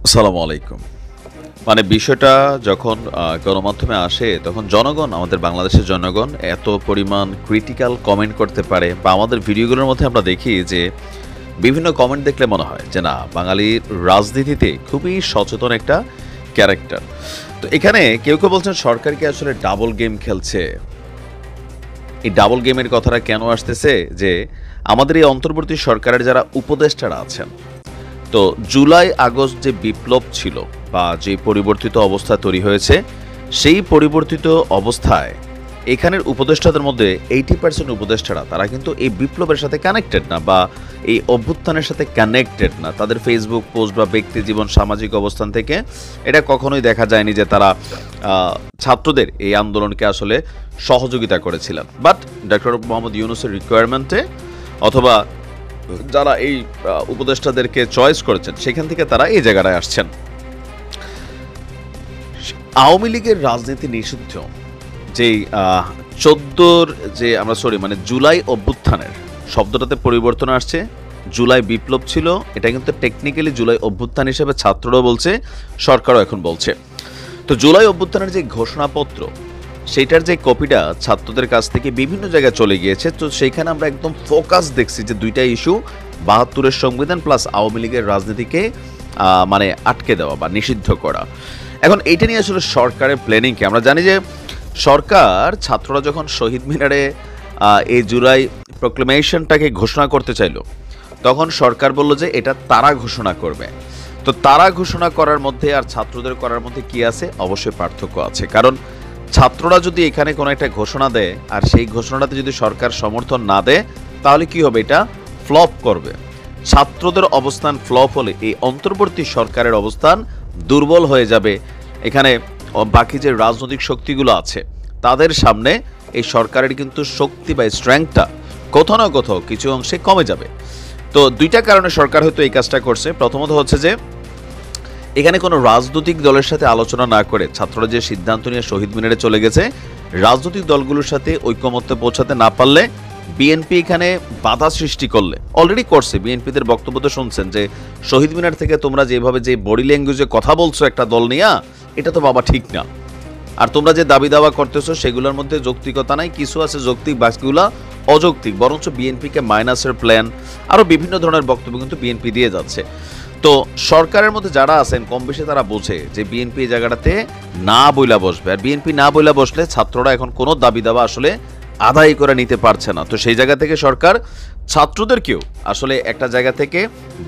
আসসালামু আলাইকুম। মানে বিষয়টা যখন গণমাধ্যমে আসে তখন জনগণ, আমাদের বাংলাদেশের জনগণ এত পরিমাণ ক্রিটিক্যাল কমেন্ট করতে পারে বা আমাদের ভিডিওগুলোর মধ্যে আমরা দেখি যে বিভিন্ন কমেন্ট দেখলে মনে হয় যে না, বাঙালির রাজনীতিতে খুবই সচেতন একটা ক্যারেক্টার। তো এখানে কেউ বলছেন সরকার কি আসলে ডাবল গেম খেলছে? এই ডাবল গেমের কথাটা কেন আসতেছে? যে আমাদের এই অন্তর্বর্তী সরকারের যারা উপদেষ্টারা আছেন, তো জুলাই আগস্ট যে বিপ্লব ছিল বা যে পরিবর্তিত অবস্থা তৈরি হয়েছে, সেই পরিবর্তিত অবস্থায় এখানের উপদেষ্টাদের মধ্যে 80% উপদেষ্টারা তারা কিন্তু এই বিপ্লবের সাথে কানেক্টেড না বা এই অভ্যুত্থানের সাথে কানেক্টেড না। তাদের ফেসবুক পোস্ট বা ব্যক্তি জীবন, সামাজিক অবস্থান থেকে এটা কখনোই দেখা যায়নি যে তারা ছাত্রদের এই আন্দোলনকে আসলে সহযোগিতা করেছিলেন। বাট ডক্টর মোহাম্মদ ইউনূসের রিকোয়ারমেন্টে অথবা যারা এই উপদেষ্টাদেরকে চয়েস করেছেন সেখান থেকে তারা এই জায়গাটায় আসছেন। আওয়ামী লীগের রাজনীতি নিষিদ্ধ যেই 14 যে আমরা জুলাই অভ্যুত্থানের শব্দটাতে পরিবর্তন আসছে। জুলাই বিপ্লব ছিল, এটা কিন্তু টেকনিক্যালি জুলাই অভ্যুত্থান হিসেবে ছাত্ররাও বলছে, সরকারও এখন বলছে। তো জুলাই অভ্যুত্থানের যে ঘোষণাপত্র, সেইটার যে কপিটা ছাত্রদের কাছ থেকে বিভিন্ন জায়গায় চলে গিয়েছে। তো সেইখানে আমরা একদম ফোকাস দেখছি যে দুইটা ইস্যু, 72-এর সংবিধান প্লাস আওয়ামী লীগের রাজনীতিকে আটকে দেওয়া বা নিষিদ্ধ করা। এখন এইটা নিয়ে আসলে সরকারের প্ল্যানিং কি? আমরা জানি যে সরকার, ছাত্ররা যখন শহীদ মিনারে এই জুলাই প্রক্লেমেশনটাকে ঘোষণা করতে চাইল, তখন সরকার বলল যে এটা তারা ঘোষণা করবে। তো তারা ঘোষণা করার মধ্যে আর ছাত্রদের করার মধ্যে কি আছে? অবশ্যই পার্থক্য আছে। কারণ ছাত্ররা যদি এখানে কোনো একটা ঘোষণা দেয় আর সেই ঘোষণাটাতে যদি সরকার সমর্থন না দেয়, তাহলে কি হবে? এটা ফ্লপ করবে। ছাত্রদের অবস্থান ফ্লপ হলে এই অন্তর্বর্তী সরকারের অবস্থান দুর্বল হয়ে যাবে। এখানে বাকি যে রাজনৈতিক শক্তিগুলো আছে তাদের সামনে এই সরকারের কিন্তু শক্তি বা স্ট্রেংথটা কোথাও না কোথাও কিছু অংশে কমে যাবে। তো দুইটা কারণে সরকার হয়তো এই কাজটা করছে। প্রথমত হচ্ছে যে এখানে কোনো রাজনৈতিক দলের সাথে আলোচনা না করে ছাত্ররা যে সিদ্ধান্ত নিয়ে শহীদ মিনারে চলে গেছে, রাজনৈতিক দলগুলোর সাথে ঐক্যমত্যে পৌঁছাতে না পারলে, বিএনপি এখানে বাধা সৃষ্টি করলে, অলরেডি করছে। বিএনপিদের বক্তব্য তো শুনছেন যে শহীদ মিনার থেকে তোমরা যেভাবে যে বডি ল্যাঙ্গুয়েজে কথা বলছো একটা দল নিয়ে, এটা তো বাবা ঠিক না। আর তোমরা যে দাবি দাওয়া করতেছো সেগুলোর মধ্যে যৌক্তিকতা নাই, কিছু আছে যৌক্তিক, বাকিগুলো অযৌক্তিক। বরঞ্চ বিএনপিকে মাইনাসের প্ল্যান, আরও বিভিন্ন ধরনের বক্তব্য কিন্তু বিএনপি দিয়ে যাচ্ছে। তো সরকারের মধ্যে যারা আছেন কম বেশি তারা বোঝে যে বিএনপি এই জায়গাটাতে না বইলা বসবে, আর বিএনপি না বইলা বসলে ছাত্ররা এখন কোনো দাবি দাওয়া আসলে আদায় করে নিতে পারছে না। তো সেই জায়গা থেকে সরকার ছাত্রদেরকেও আসলে একটা জায়গা থেকে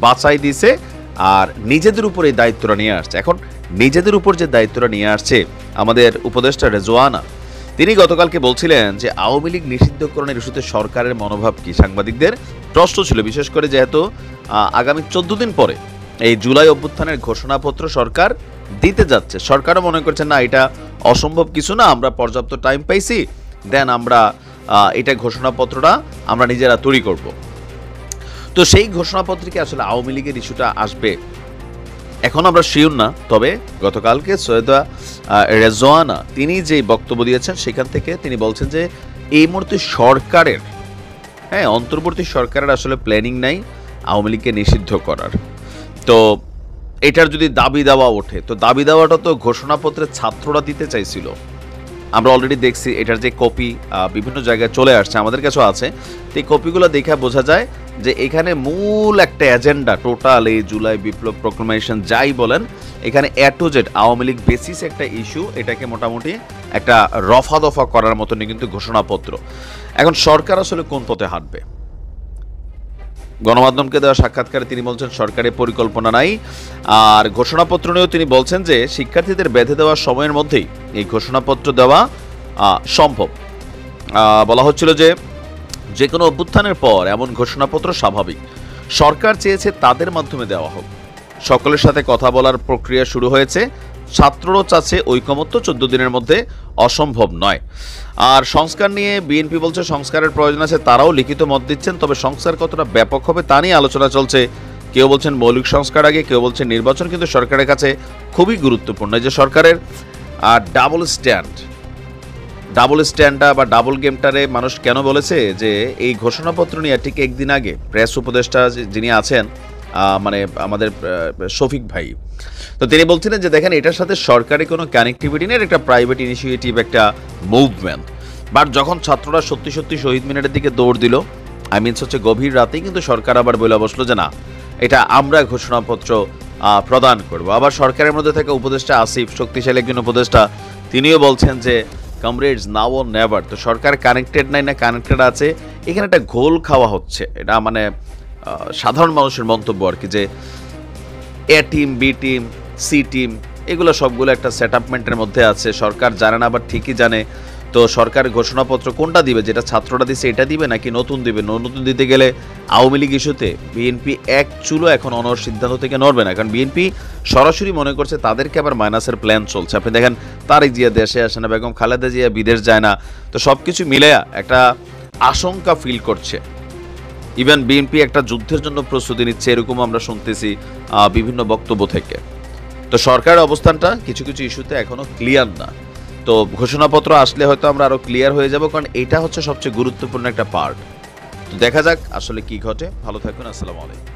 বাঁচাই দিছে আর নিজেদের উপর এই দায়িত্বটা নিয়ে আসছে। এখন নিজেদের উপর যে দায়িত্বটা নিয়ে আসছে আমাদের উপদেষ্টা রেজওয়ানা, তিনি গতকালকে বলছিলেন যে আওয়ামী লীগ নিষিদ্ধকরণের ইস্যুতে সরকারের মনোভাব কি। সাংবাদিকদের প্রশ্ন ছিল, বিশেষ করে যেহেতু আগামী 14 দিন পরে এই জুলাই অভ্যুত্থানের ঘোষণাপত্র সরকার দিতে যাচ্ছে। সরকারও মনে করছে না এটা অসম্ভব কিছু না, আমরা পর্যাপ্ত টাইম পাইছি, দেন আমরা এটা ঘোষণাপত্রটা আমরা নিজেরা তৈরি করব। তো সেই ঘোষণাপত্রে কি আসলে আওয়ামী লীগের ইস্যুটা আসবে এখন আমরা শিওর না। তবে গতকালকে সৈয়দা রেজওয়ানা তিনি যে বক্তব্য দিয়েছেন সেখান থেকে তিনি বলছেন যে এই মুহূর্তে সরকারের, অন্তর্বর্তী সরকারের আসলে প্ল্যানিং নাই আওয়ামী লীগকে নিষিদ্ধ করার। তো এটার যদি দাবি দেওয়া ওঠে, তো দাবি দেওয়াটা তো ঘোষণাপত্রে ছাত্ররা দিতে চাইছিল। আমরা অলরেডি দেখছি এটার যে কপি বিভিন্ন জায়গায় চলে আসছে, আমাদের কাছেও আছে। তো এই কপিগুলো দেখে বোঝা যায় যে এখানে মূল একটা এজেন্ডা, টোটাল এই জুলাই বিপ্লব প্রক্লেমেশন যাই বলেন, এখানে A to Z Awami League basis একটা ইস্যু, এটাকে মোটামুটি একটা রফা দফা করার মতনই কিন্তু ঘোষণাপত্র। এখন সরকার আসলে কোন পথে হাঁটবে? গণমাধ্যমকে দেওয়া সাক্ষাৎকারে তিনি বলছেন সরকারের পরিকল্পনা নাই। আর ঘোষণাপত্র নিয়েও তিনি বলছেন যে শিক্ষার্থীদের বেঁধে দেওয়া সময়ের মধ্যেই এই ঘোষণাপত্র দেওয়া সম্ভব। বলা হচ্ছিল যে কোনো অভ্যুত্থানের পর এমন ঘোষণাপত্র স্বাভাবিক, সরকার চেয়েছে তাদের মাধ্যমে দেওয়া হোক। সকলের সাথে কথা বলার প্রক্রিয়া শুরু হয়েছে, ছাত্ররাও চাচ্ছে ঐকমত্য 14 দিনের মধ্যে অসম্ভব নয়। আর সংস্কার নিয়ে বিএনপি বলছে সংস্কারের প্রয়োজন আছে, তারাও লিখিত মত দিচ্ছেন, তবে সংস্কার কতটা ব্যাপক হবে তা নিয়ে আলোচনা চলছে। কেউ বলছেন মৌলিক সংস্কার আগে, কেউ বলছেন নির্বাচন কিন্তু সরকারের কাছে খুবই গুরুত্বপূর্ণ। যে সরকারের ডাবল স্ট্যান্ডটা বা ডাবল গেমটারে মানুষ কেন বলেছে যে এই ঘোষণাপত্র নিয়ে ঠিক একদিন আগে প্রেস উপদেষ্টা যিনি আছেন মানে আমাদের শফিক ভাই। তো তিনি বলছিলেন যে দেখেন এটার সাথে সরকারি কোনো কানেক্টিভিটি নেই, একটা প্রাইভেট ইনিশিয়েটিভ, একটা মুভমেন্ট। বাট যখন ছাত্ররা সত্যি সত্যি শহীদ মিনারের দিকে দৌড় দিল, হচ্ছে গভীর রাতেই কিন্তু সরকার আবার বলে বসলো যে না, এটা আমরা ঘোষণাপত্র প্রদান করব। আবার সরকারের মধ্যে থাকা উপদেষ্টা আসিফ, শক্তিশালী একজন উপদেষ্টা, তিনিও বলছেন যে কমরেডস নাও অর নেভার। তো সরকার কানেক্টেড নাই না কানেক্টেড আছে, এখানে একটা ঘোল খাওয়া হচ্ছে। এটা মানে সাধারণ মানুষের মন্তব্য আর কি, যে A team, B team, C team, এগুলো সবগুলো একটা সেটআপমেন্টের মধ্যে আছে। সরকার জানে না, আবার ঠিকই জানে। তো সরকার ঘোষণাপত্র কোনটা দিবে, যেটা ছাত্ররা দিচ্ছে এটা দিবে নাকি নতুন দিবে? নতুন দিতে গেলে আওয়ামী লীগ ইস্যুতে বিএনপি এক চুলো এখন অনর সিদ্ধান্ত থেকে নড়বে না, কারণ বিএনপি সরাসরি মনে করছে তাদেরকে আবার মাইনাসের প্ল্যান চলছে। আপনি দেখেন তারেক জিয়া দেশে আসে না, বেগম খালেদা জিয়া বিদেশ যায় না। তো সব কিছু মিলে একটা আশঙ্কা ফিল করছে। ইভেন বিএনপি একটা যুদ্ধের জন্য প্রস্তুতি নিচ্ছে, এরকম আমরা শুনতেছি বিভিন্ন বক্তব্য থেকে। তো সরকারের অবস্থানটা কিছু কিছু ইস্যুতে এখনো ক্লিয়ার না। তো ঘোষণাপত্র আসলে হয়তো আমরা আরো ক্লিয়ার হয়ে যাব, কারণ এটা হচ্ছে সবচেয়ে গুরুত্বপূর্ণ একটা পার্ট। তো দেখা যাক আসলে কি ঘটে। ভালো থাকুন, আসসালামু আলাইকুম।